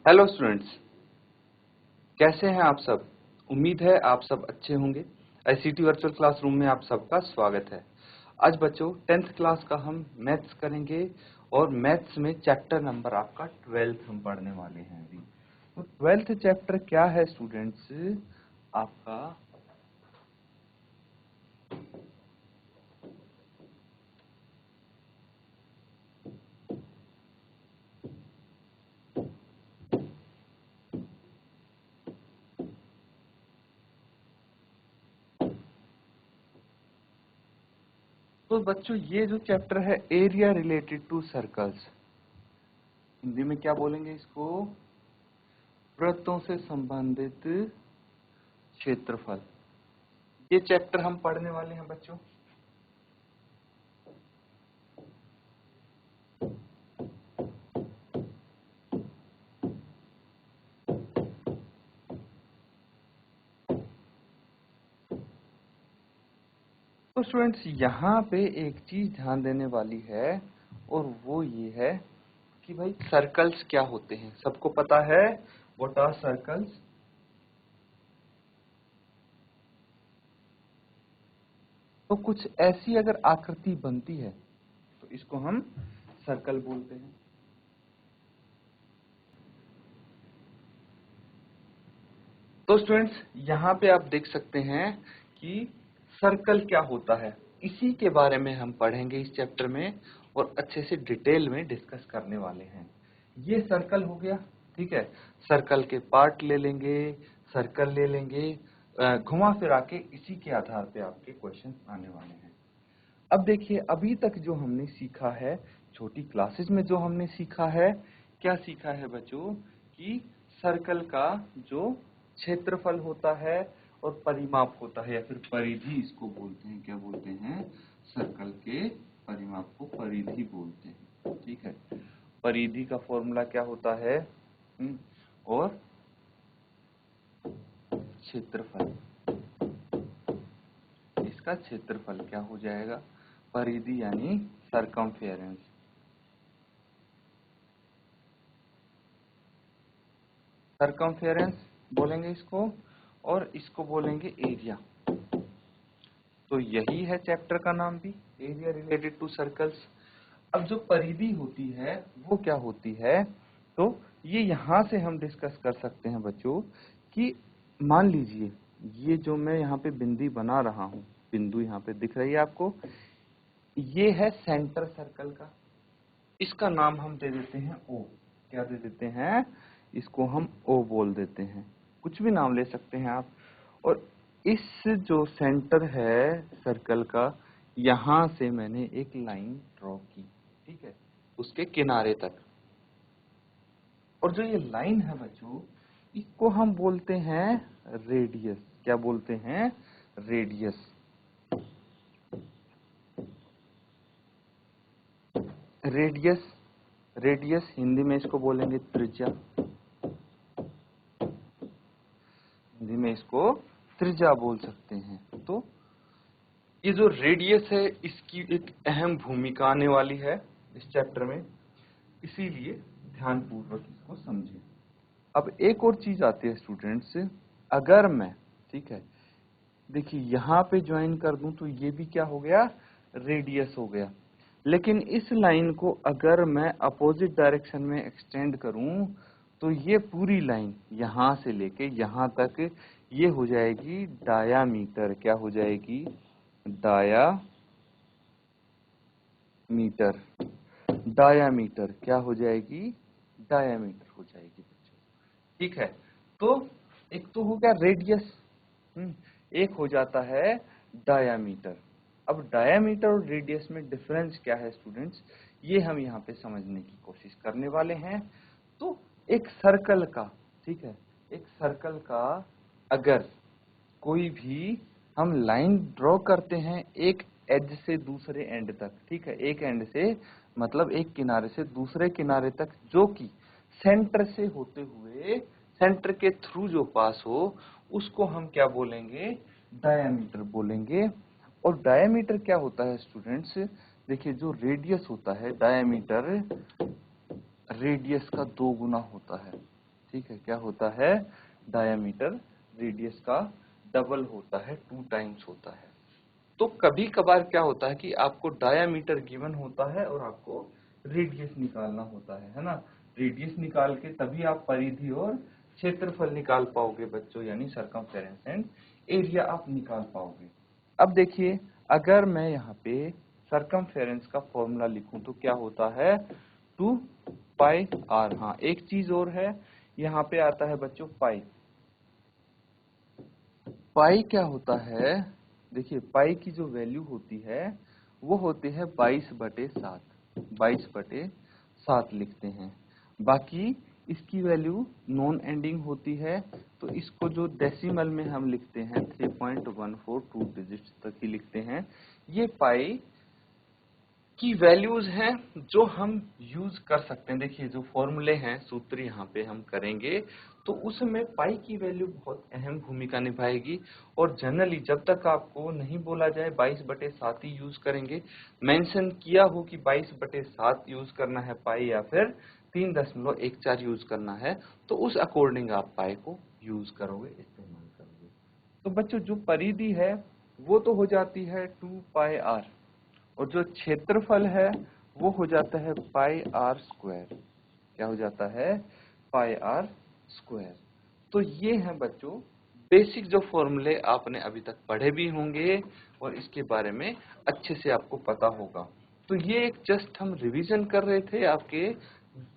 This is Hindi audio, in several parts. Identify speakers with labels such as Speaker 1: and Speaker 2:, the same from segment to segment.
Speaker 1: हेलो स्टूडेंट्स, कैसे हैं आप सब। उम्मीद है आप सब अच्छे होंगे। आईसीटी वर्चुअल क्लासरूम में आप सबका स्वागत है। आज बच्चों 10th क्लास का हम मैथ्स करेंगे और मैथ्स में चैप्टर नंबर आपका 12th हम पढ़ने वाले हैं अभी। तो 12th चैप्टर क्या है स्टूडेंट्स आपका? तो बच्चों ये जो चैप्टर है area related to circles, Hindi में क्या बोलेंगे इसको? वृत्तों से संबंधित क्षेत्रफल। ये चैप्टर हम पढ़ने वाले हैं बच्चों। तो स्टूडेंट्स यहाँ पे एक चीज ध्यान देने वाली है और वो ये है कि भाई सर्कल्स क्या होते हैं। सबको पता है व्हाट आर सर्कल्स। तो कुछ ऐसी अगर आकृति बनती है तो इसको हम सर्कल बोलते हैं। तो स्टूडेंट्स यहाँ पे आप देख सकते हैं कि सर्कल क्या होता है, इसी के बारे में हम पढ़ेंगे इस चैप्टर में और अच्छे से डिटेल में डिस्कस करने वाले हैं। ये सर्कल हो गया, ठीक है। सर्कल के पार्ट ले लेंगे, सर्कल ले लेंगे, घुमा फिरा के इसी के आधार पे आपके क्वेश्चन आने वाले हैं। अब देखिए अभी तक जो हमने सीखा है, छोटी क्लासेस में जो हमने सीखा है, क्या सीखा है बच्चों? कि सर्कल का जो क्षेत्रफल होता है और परिमाप होता है या फिर परिधि इसको बोलते हैं। क्या बोलते हैं? सर्कल के परिमाप को परिधि बोलते हैं, ठीक है। परिधि का फॉर्मूला क्या होता है? और क्षेत्रफल, इसका क्षेत्रफल क्या हो जाएगा? परिधि यानी सरकमफेरेंस। सरकमफेरेंस बोलेंगे इसको और इसको बोलेंगे एरिया। तो यही है चैप्टर का नाम भी, एरिया रिलेटेड टू सर्कल्स। अब जो परिधि होती है वो क्या होती है? तो ये यहां से हम डिस्कस कर सकते हैं बच्चों कि मान लीजिए ये जो मैं यहाँ पे बिंदी बना रहा हूँ, बिंदु यहाँ पे दिख रही है आपको, ये है सेंटर सर्कल का। इसका नाम हम दे देते हैं ओ। क्या दे देते हैं? इसको हम ओ बोल देते हैं। कुछ भी नाम ले सकते हैं आप। और इस जो सेंटर है सर्कल का, यहां से मैंने एक लाइन ड्रॉ की, ठीक है, उसके किनारे तक। और जो ये लाइन है बच्चों, इसको हम बोलते हैं रेडियस। क्या बोलते हैं? रेडियस। रेडियस, रेडियस हिंदी में इसको बोलेंगे त्रिज्या। हिंदी में इसको त्रिज्या बोल सकते हैं। तो ये जो रेडियस है इसकी एक अहम भूमिका आने वाली है इस चैप्टर में, इसीलिए ध्यानपूर्वक इसको समझें। अब एक और चीज आती है स्टूडेंट्स, अगर मैं, ठीक है, देखिए यहाँ पे ज्वाइन कर दूं तो ये भी क्या हो गया? रेडियस हो गया। लेकिन इस लाइन को अगर मैं अपोजिट डायरेक्शन में एक्सटेंड करूं तो ये पूरी लाइन यहां से लेके यहां तक ये हो जाएगी डायामीटर। क्या हो जाएगी? डायामीटर। डायामीटर क्या हो जाएगी? डायामीटर हो जाएगी बच्चों, ठीक है। तो एक तो हो गया रेडियस, एक हो जाता है डायामीटर। अब डायामीटर और रेडियस में डिफरेंस क्या है स्टूडेंट्स, ये हम यहाँ पे समझने की कोशिश करने वाले हैं। तो एक सर्कल का, ठीक है, एक सर्कल का अगर कोई भी हम लाइन ड्रॉ करते हैं एक एज से दूसरे एंड तक, ठीक है, एक एंड से मतलब एक किनारे से दूसरे किनारे तक, जो कि सेंटर से होते हुए सेंटर के थ्रू जो पास हो, उसको हम क्या बोलेंगे? डायामीटर बोलेंगे। और डायामीटर क्या होता है स्टूडेंट्स? देखिए जो रेडियस होता है, डायामीटर रेडियस का 2 गुना होता है। ठीक है, क्या होता है, डायामीटर रेडियस का डबल होता है, 2 टाइम्स होता है। तो कभी कभार क्या होता है कि आपको डायामीटर गिवन होता है और आपको रेडियस निकालना होता है ना। रेडियस निकाल के तभी आप परिधि और क्षेत्रफल निकाल पाओगे बच्चों, यानी सरकमफेरेंस एंड एरिया आप निकाल पाओगे। अब देखिए, अगर मैं यहाँ पे सरकमफेरेंस का फॉर्मूला लिखूं तो क्या होता है, 2 पाई आर। हाँ, एक चीज और है, यहाँ पे आता है बच्चों पाई। पाई क्या होता है, देखिए पाई की जो वैल्यू होती है वो होती है 22/7, 22/7 लिखते हैं। बाकी इसकी वैल्यू नॉन एंडिंग होती है, तो इसको जो डेसिमल में हम लिखते हैं 3.142 डिजिट्स तक ही लिखते हैं। ये पाई की वैल्यूज हैं जो हम यूज कर सकते हैं। देखिए जो फॉर्मूले हैं, सूत्र यहाँ पे हम करेंगे तो उसमें पाई की वैल्यू बहुत अहम भूमिका निभाएगी। और जनरली जब तक आपको नहीं बोला जाए 22/7 ही यूज करेंगे, मेंशन किया हो कि 22/7 यूज करना है पाई या फिर 3.14 यूज करना है, तो उस अकॉर्डिंग आप पाई को यूज करोगे, इस्तेमाल करोगे। तो बच्चों जो परिधि है वो तो हो जाती है 2 पाई आर, और जो क्षेत्रफल है वो हो जाता है पाई आर स्क्वायर। क्या हो जाता है, पाई आर स्क्वायर। तो ये है बच्चों बेसिक जो फॉर्मूले आपने अभी तक पढ़े भी होंगे और इसके बारे में अच्छे से आपको पता होगा। तो ये एक जस्ट हम रिवीजन कर रहे थे आपके,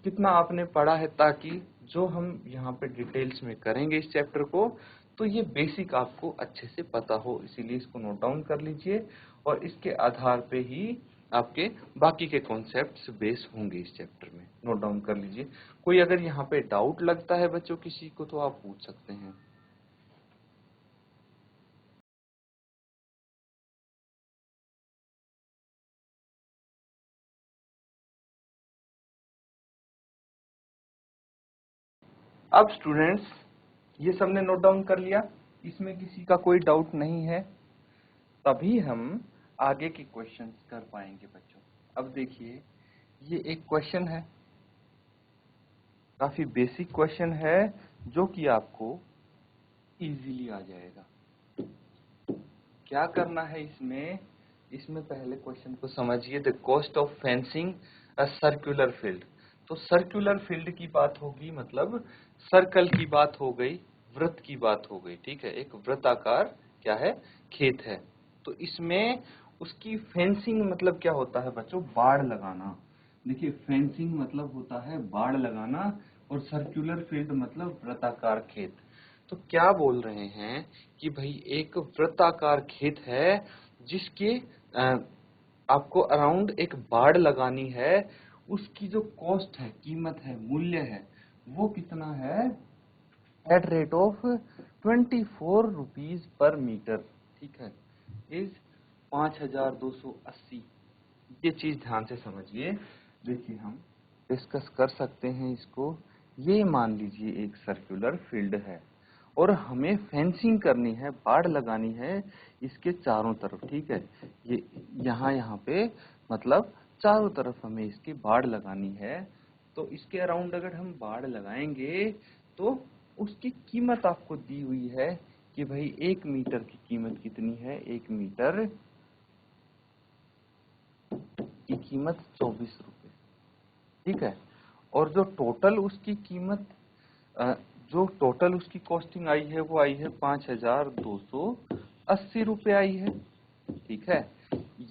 Speaker 1: कितना आपने पढ़ा है, ताकि जो हम यहाँ पे डिटेल्स में करेंगे इस चैप्टर को तो ये बेसिक आपको अच्छे से पता हो, इसीलिए इसको नोट डाउन कर लीजिए और इसके आधार पे ही आपके बाकी के कॉन्सेप्ट्स बेस होंगे इस चैप्टर में। नोट डाउन कर लीजिए। कोई अगर यहाँ पे डाउट लगता है बच्चों किसी को तो आप पूछ सकते हैं। अब स्टूडेंट्स ये सबने नोट डाउन कर लिया, इसमें किसी का कोई डाउट नहीं है, तभी हम आगे के क्वेश्चंस कर पाएंगे बच्चों। अब देखिए ये एक क्वेश्चन है, काफी बेसिक क्वेश्चन है जो कि आपको इजीली आ जाएगा। क्या करना है इसमें, इसमें पहले क्वेश्चन को समझिए। The cost of fencing a circular field. तो सर्कुलर फील्ड की बात होगी, मतलब सर्कल की बात हो गई, वृत्त की बात हो गई, ठीक है। एक वृत्ताकार क्या है, खेत है। तो इसमें उसकी फेंसिंग मतलब क्या होता है बच्चों, बाड़ लगाना। देखिए फेंसिंग मतलब होता है बाड़ लगाना और सर्कुलर फील्ड मतलब वृत्ताकार खेत। तो क्या बोल रहे हैं कि भाई एक वृत्ताकार खेत है जिसके आपको अराउंड एक बाड़ लगानी है, उसकी जो कॉस्ट है, कीमत है, मूल्य है, वो कितना है, at rate of 24 rupees per meter, ठीक है, इज 5280। ये चीज ध्यान से समझिए। देखिए हम डिस्कस कर सकते हैं इसको। ये मान लीजिए एक सर्कुलर फील्ड है और हमें फेंसिंग करनी है, बाड़ लगानी है इसके चारों तरफ, ठीक है। ये यहाँ पे मतलब चारों तरफ हमें इसकी बाड़ लगानी है। तो इसके अराउंड अगर हम बाड़ लगाएंगे तो उसकी कीमत आपको दी हुई है कि भाई 1 मीटर की कीमत कितनी है, 1 मीटर की कीमत 24 रुपए, ठीक है। और जो टोटल उसकी कीमत जो टोटल उसकी कॉस्टिंग आई है वो आई है 5280 रुपए आई है, ठीक है।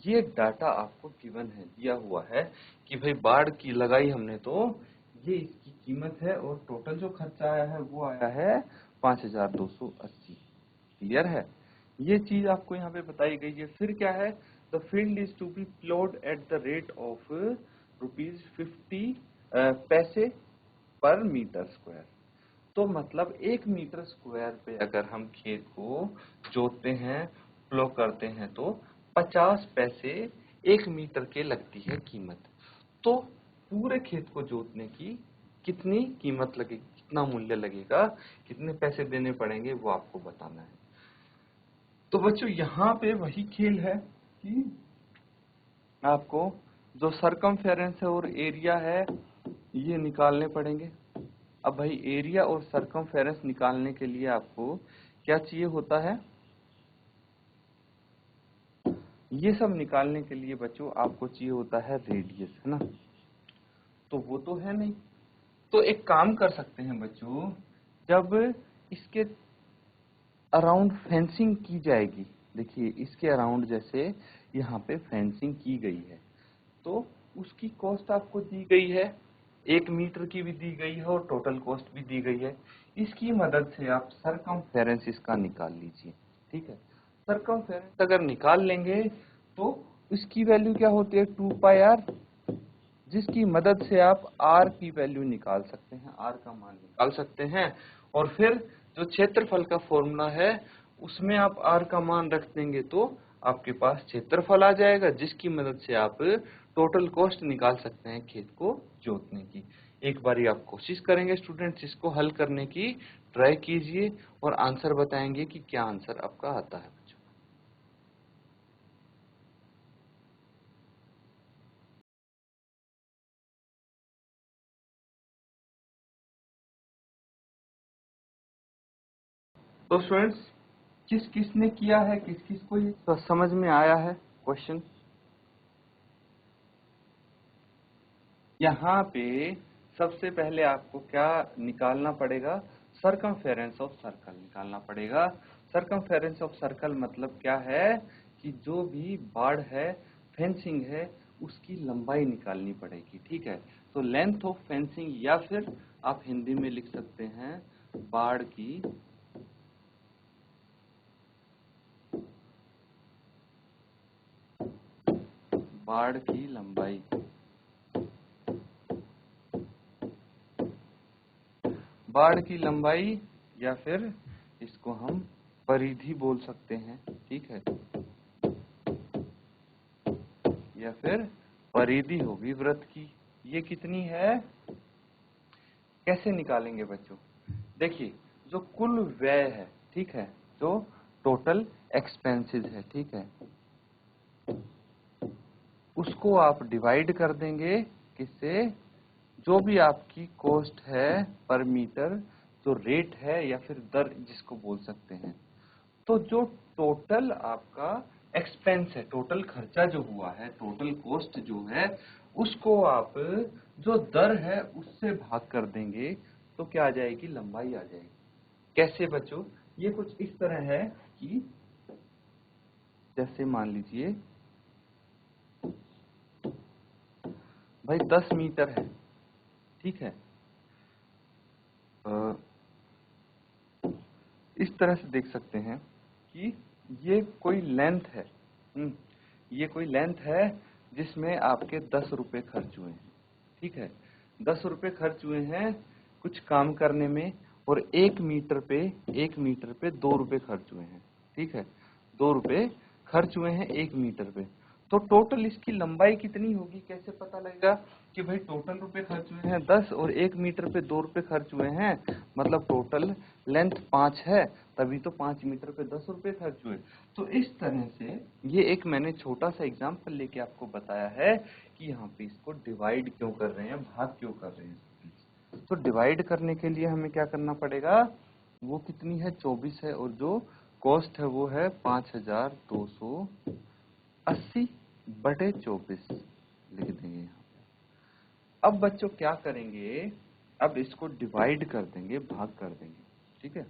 Speaker 1: ये डाटा आपको गिवन है, दिया हुआ है कि भाई बाढ़ की लगाई हमने तो ये इसकी कीमत है और टोटल जो खर्चा आया है वो आया है 5280। क्लियर है, ये चीज आपको यहाँ पे बताई गई है। फिर क्या है, the field is to be ploughed at the rate of ₹50 पैसे पर मीटर स्क्वायर। तो मतलब 1 मीटर स्क्वायर पे अगर हम खेत को जोतते हैं, प्लो करते हैं तो 50 पैसे 1 मीटर के लगती है कीमत। तो पूरे खेत को जोतने की कितनी कीमत लगेगी, कितना मूल्य लगेगा, कितने पैसे देने पड़ेंगे, वो आपको बताना है। तो बच्चों यहाँ पे वही खेल है कि आपको जो सरकमफेरेंस है और एरिया है ये निकालने पड़ेंगे। अब भाई एरिया और सरकमफेरेंस निकालने के लिए आपको क्या चाहिए होता है? ये सब निकालने के लिए बच्चों आपको चाहिए होता है रेडियस, है ना? तो वो तो है नहीं, तो एक काम कर सकते हैं बच्चों, जब इसके अराउंड फेंसिंग की जाएगी, देखिए इसके अराउंड जैसे यहाँ पे फेंसिंग की गई है, तो उसकी कॉस्ट आपको दी गई है, 1 मीटर की भी दी गई है और टोटल कॉस्ट भी दी गई है। इसकी मदद से आप सरकमफेरेंस इसका निकाल लीजिए, ठीक है? सरकमफेरेंस अगर निकाल लेंगे तो इसकी वैल्यू क्या होती है? 2πr, जिसकी मदद से आप r की वैल्यू निकाल सकते हैं, r का मान निकाल सकते हैं। और फिर जो क्षेत्रफल का फॉर्मूला है उसमें आप r का मान रख देंगे तो आपके पास क्षेत्रफल आ जाएगा, जिसकी मदद से आप टोटल कॉस्ट निकाल सकते हैं खेत को जोतने की। एक बारी आप कोशिश करेंगे स्टूडेंट्स इसको हल करने की, ट्राई कीजिए और आंसर बताएंगे कि क्या आंसर आपका आता है बच्चों। तो स्टूडेंट्स किस किस ने किया है, किस किस को ये समझ में आया है क्वेश्चन? यहाँ पे सबसे पहले आपको क्या निकालना पड़ेगा? सरकमफेरेंस ऑफ सर्कल निकालना पड़ेगा। सरकमफेरेंस ऑफ सर्कल मतलब क्या है कि जो भी बाड़ है, फेंसिंग है, उसकी लंबाई निकालनी पड़ेगी, ठीक है? तो लेंथ ऑफ फेंसिंग, या फिर आप हिंदी में लिख सकते हैं बाड़ की लंबाई। बाड़ की लंबाई, या फिर इसको हम परिधि बोल सकते हैं, ठीक है? या फिर परिधि होगी वृत्त की। ये कितनी है? कैसे निकालेंगे बच्चों? देखिए जो कुल व्यय है, ठीक है, जो टोटल एक्सपेंसेस है, ठीक है, उसको आप डिवाइड कर देंगे किससे? जो भी आपकी कॉस्ट है पर मीटर, जो रेट है या फिर दर जिसको बोल सकते हैं, तो जो टोटल आपका एक्सपेंस है, टोटल खर्चा जो हुआ है, टोटल कॉस्ट जो है, उसको आप जो दर है उससे भाग कर देंगे तो क्या आ जाएगी? लंबाई आ जाएगी। कैसे बच्चों? ये कुछ इस तरह है कि जैसे मान लीजिए भाई 10 मीटर है, ठीक है? अ, इस तरह से देख सकते हैं कि ये कोई लेंथ है, ये कोई लेंथ है जिसमें आपके 10 रुपए खर्च हुए हैं, ठीक है? 10 रुपए खर्च हुए हैं कुछ काम करने में, और 1 मीटर पे 2 रुपए खर्च हुए हैं, ठीक है? 2 रुपए खर्च हुए हैं 1 मीटर पे। तो टोटल इसकी लंबाई कितनी होगी? कैसे पता लगेगा कि भाई टोटल रुपए खर्च हुए हैं 10 और 1 मीटर पे 2 रुपए खर्च हुए हैं, मतलब टोटल लेंथ 5 है, तभी तो 5 मीटर पे 10 रुपए खर्च हुए। तो इस तरह से ये एक मैंने छोटा सा एग्जांपल लेके आपको बताया है कि यहाँ पे इसको डिवाइड क्यों कर रहे हैं, भाग क्यों कर रहे हैं। तो डिवाइड करने के लिए हमें क्या करना पड़ेगा? वो कितनी है? 24 है, और जो कॉस्ट है वो है 5280/24 लिख देंगे यहाँ पे। अब बच्चों क्या करेंगे? अब इसको डिवाइड कर देंगे, भाग कर देंगे, ठीक है?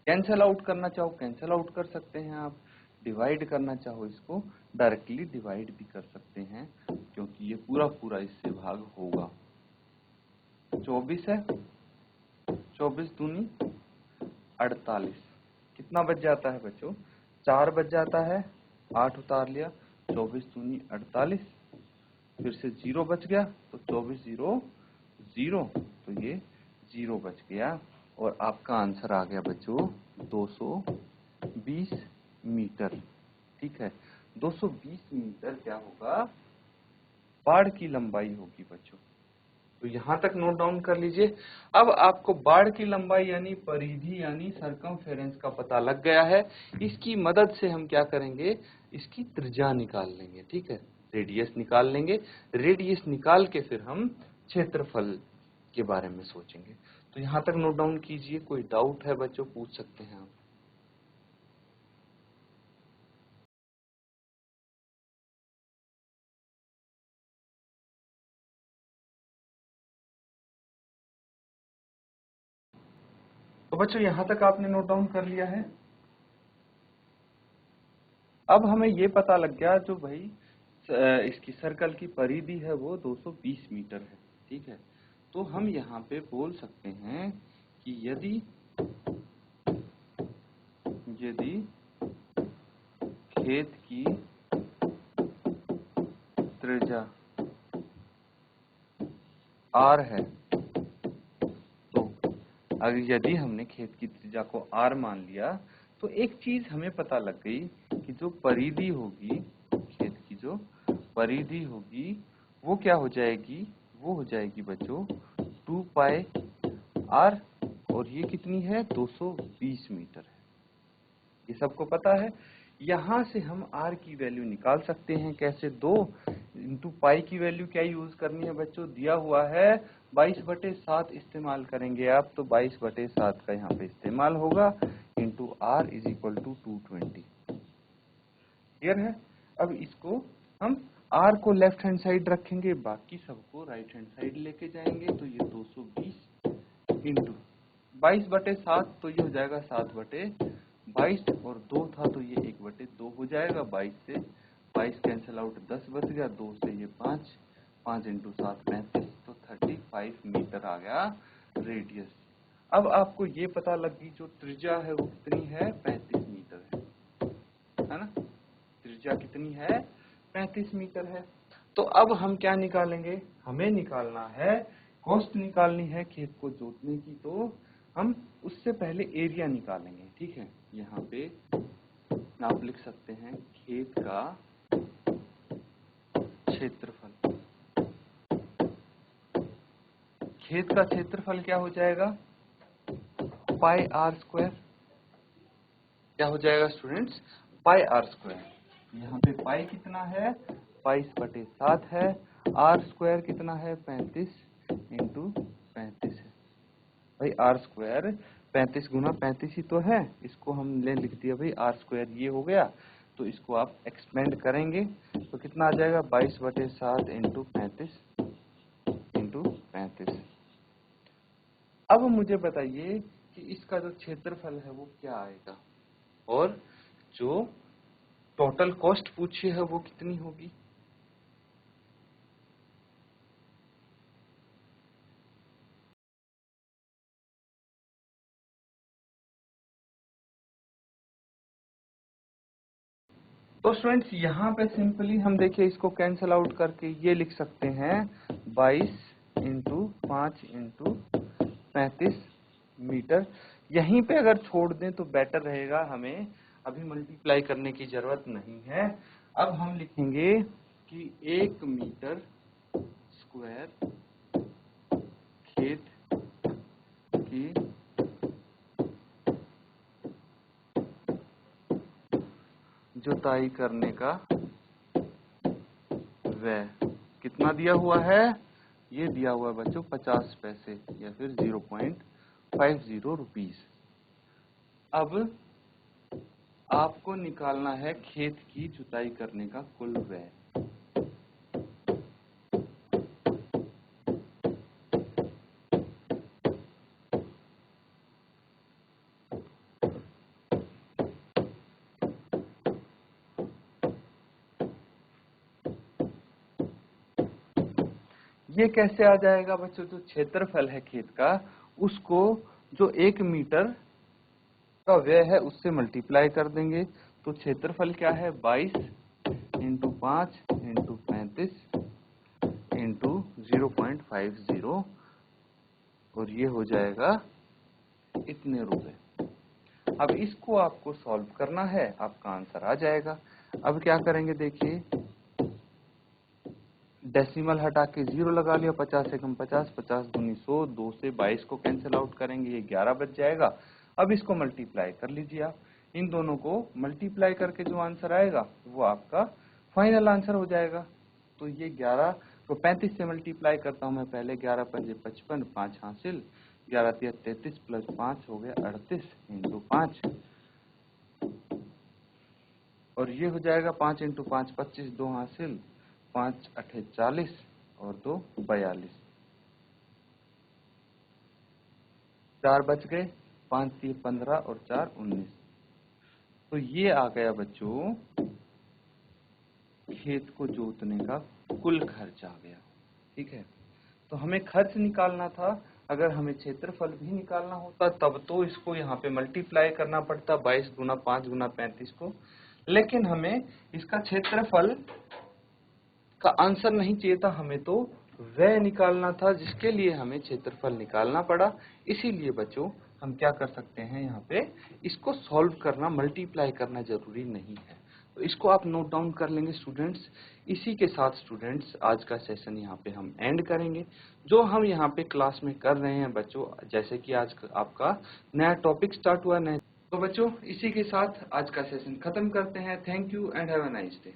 Speaker 1: कैंसल आउट करना चाहो कैंसल आउट कर सकते हैं आप, डिवाइड करना चाहो इसको डायरेक्टली डिवाइड भी कर सकते हैं, क्योंकि ये पूरा पूरा इससे भाग होगा। 24 है, 24 दूनी 48, कितना बच जाता है बच्चों? 4 बच जाता है, 8 उतार लिया, 24 दूनी 48, फिर से 0 बच गया, तो 24 0 0, तो ये 0 बच गया, और आपका आंसर आ गया बच्चों 220 मीटर, ठीक है? 220 मीटर क्या होगा? बाड़ की लंबाई होगी बच्चों। तो यहां तक नोट डाउन कर लीजिए। अब आपको बाड़ की लंबाई यानी परिधि यानी सरकमफेरेंस का पता लग गया है। इसकी मदद से हम क्या करेंगे? इसकी त्रिज्या निकाल लेंगे, ठीक है? रेडियस निकाल लेंगे। रेडियस निकाल के फिर हम क्षेत्रफल के बारे में सोचेंगे। तो यहाँ तक नोट डाउन कीजिए। कोई डाउट है बच्चों, पूछ सकते हैं आप। तो बच्चों यहाँ तक आपने नोट डाउन कर लिया है। अब हमें ये पता लग गया जो भाई इसकी सर्कल की परिधि है वो 220 मीटर है, ठीक है। तो हम यहाँ पे बोल सकते हैं कि यदि खेत की त्रिज्या r है, तो अगर यदि हमने खेत की त्रिज्या को r मान लिया तो एक चीज हमें पता लग गई कि जो परिधि होगी, खेत की जो परिधि होगी वो क्या हो जाएगी, वो हो जाएगी बच्चों 2 पाई r, और ये कितनी है 220 मीटर है। ये सबको पता है। यहां से हम r की वैल्यू निकाल सकते हैं। कैसे? 2 इंटू पाई की वैल्यू क्या यूज करनी है बच्चों, दिया हुआ है 22/7 इस्तेमाल करेंगे आप, तो 22/7 का यहाँ पे इस्तेमाल होगा into r is equal to 220। Clear है? अब इसको हम r को लेफ्ट हैंड साइड रखेंगे, बाकी सबको राइट हैंड साइड लेके जाएंगे, तो ये 220 इंटू 22/7, तो ये हो जाएगा 7/22, और 2 था तो ये 1/2 हो जाएगा। 22 से 22 कैंसिल आउट, 10 बच गया, 2 से ये 5, 5 इंटू 7 35, तो 35 मीटर आ गया रेडियस। अब आपको ये पता लगी जो त्रिज्या है वो कितनी है, 35 मीटर है ना। त्रिज्या कितनी है, 35 मीटर है। तो अब हम क्या निकालेंगे, हमें निकालना है, कॉस्ट निकालनी है खेत को जोतने की। तो हम उससे पहले एरिया निकालेंगे, ठीक है। यहाँ पे आप लिख सकते हैं खेत का क्षेत्रफल। खेत का क्षेत्रफल क्या हो जाएगा, पाई आर स्क्वायर। क्या हो जाएगा स्टूडेंट्स, पाई आर स्क्वायर। यहाँ पे पाई कितना है, 22/7 है, आर स्क्वायर कितना है 35 इंटू 35 है। भाई आर स्क्वायर 35 गुना 35 ही तो है, इसको हमने लिख दिया भाई आर स्क्वायर, ये हो गया। तो इसको आप एक्सपेंड करेंगे तो कितना आ जाएगा, 22/7 इंटू 35 इंटू 35। अब मुझे बताइए कि इसका जो क्षेत्रफल है वो क्या आएगा, और जो टोटल कॉस्ट पूछी है वो कितनी होगी। तो स्टूडेंट्स यहाँ पे सिंपली हम देखिए इसको कैंसिल आउट करके ये लिख सकते हैं 22 इंटू 5 इंटू 35 मीटर। यहीं पे अगर छोड़ दें तो बेटर रहेगा, हमें अभी मल्टीप्लाई करने की जरूरत नहीं है। अब हम लिखेंगे कि 1 मीटर स्क्वायर खेत की जुताई करने का व्यय कितना दिया हुआ है, ये दिया हुआ है बच्चों 50 पैसे या फिर 0.50 रुपीस। अब आपको निकालना है खेत की जुताई करने का कुल व्यय। ये कैसे आ जाएगा बच्चों, जो क्षेत्रफल है खेत का उसको जो 1 मीटर का व्यय है उससे मल्टीप्लाई कर देंगे। तो क्षेत्रफल क्या है, 22 इंटू 5 इंटू 35 इंटू 0.50, और ये हो जाएगा इतने रुपए। अब इसको आपको सॉल्व करना है, आपका आंसर आ जाएगा। अब क्या करेंगे देखिए, डेसिमल हटा के 0 लगा लिया, 50 से कम 50, 50 दूनी 100, 2 से 22 को कैंसिल आउट करेंगे, ये 11 बच जाएगा। अब इसको मल्टीप्लाई कर लीजिए आप, इन दोनों को मल्टीप्लाई करके जो आंसर आएगा वो आपका फाइनल आंसर हो जाएगा। तो ये 11 इसको 35 से मल्टीप्लाई करता हूँ मैं पहले, 11 पंजे 55, 5 हासिल, 11 तिया 33 प्लस 5 हो गया 38 इंटू 5, और ये हो जाएगा 5 इंटू 5 25, 2 हासिल, 5 अठे 40 और 2 42, 4 बच गए, 5 तिये 15 और 4 19। तो ये आ गया बच्चों खेत को जोतने का कुल खर्च आ गया। ठीक है, तो हमें खर्च निकालना था। अगर हमें क्षेत्रफल भी निकालना होता तब तो इसको यहाँ पे मल्टीप्लाई करना पड़ता 22 गुना 5 गुना 35 को, लेकिन हमें इसका क्षेत्रफल का आंसर नहीं चाहिए था, हमें तो वह निकालना था जिसके लिए हमें क्षेत्रफल निकालना पड़ा। इसीलिए बच्चों हम क्या कर सकते हैं, यहाँ पे इसको सॉल्व करना, मल्टीप्लाई करना जरूरी नहीं है। तो इसको आप नोट डाउन कर लेंगे स्टूडेंट्स। इसी के साथ स्टूडेंट्स आज का सेशन यहाँ पे हम एंड करेंगे। जो हम यहाँ पे क्लास में कर रहे हैं बच्चों, जैसे कि आज आपका नया टॉपिक स्टार्ट हुआ, नया, तो बच्चों इसी के साथ आज का सेशन खत्म करते हैं। Thank you and have a nice day.